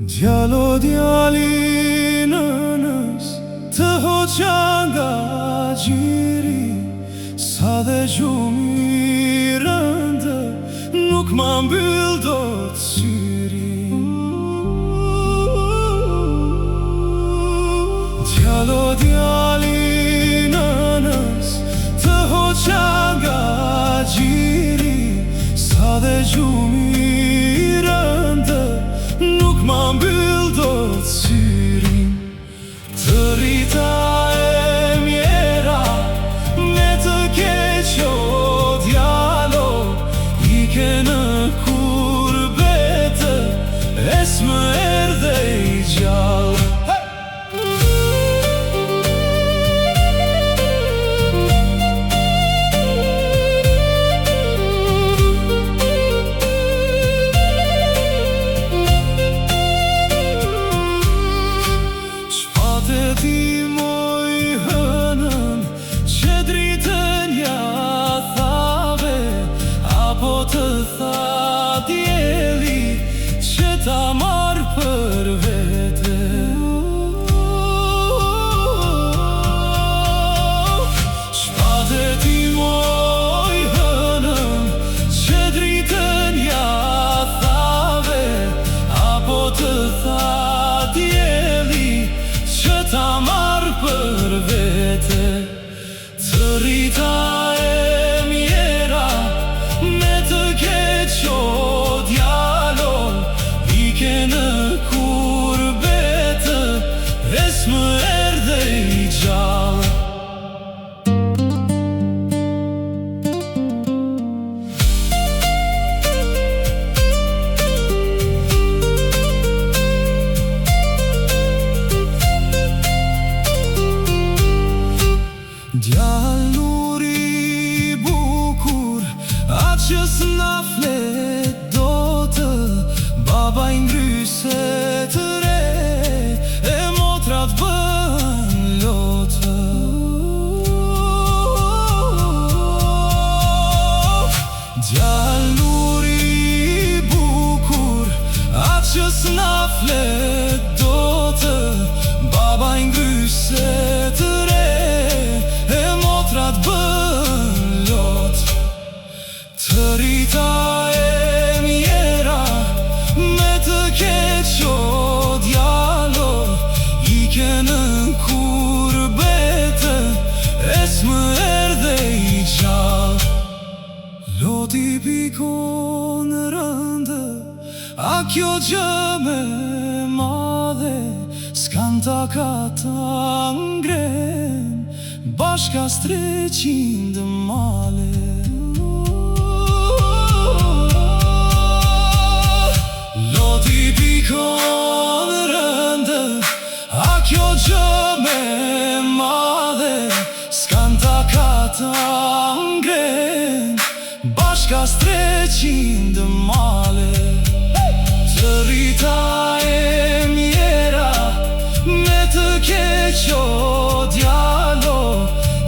Djalo djali nënës të hoqa nga gjiri, sa dhe gjumi rëndë nuk ma mbyll do të syri. Djalo djali nënës të hoqa nga gjiri, sa dhe gjumi rëndë nuk ma mbyll do të syrin. Të rita e mjera me të keq o djalo, ike në kurbete e s'më erdhe i gjallë. Ti moj hënën që dritën ja thave, apo të tha djeli që ta marrë për vete. Shpate ti moj hënën që dritën ja thave, apo të tha djeli që ta marrë për vete. Të rita e mjera me të keq o djalo, ike në kurbete e s'më erdhe i gjallë. Djal nuri bukur, atë që s'na flet do të, baba i ngryse të re, e motrat bën lotë. Djal nuri bukur, atë që s'na flet do të, baba i ngryse të re, bën lot. Të rita e mjera me të keq o djalo, ike në kurbete e s'më erdhe i gjallë. Loti pikon rëndë, a kjo gjë me madhe, s'kan taka ta ngren bashka s' 300 male. Loti pikon rëndë, a kjo gjë me madhe, s'kan taka ta ngren bashka s' 300 male. Të rita e mjera me të keq o djalo,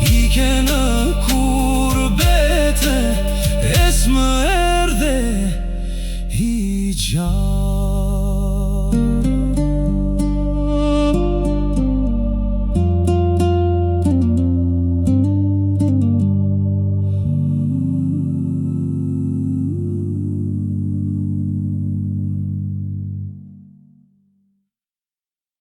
ike në kurbete e s'më erdhe i gjallë.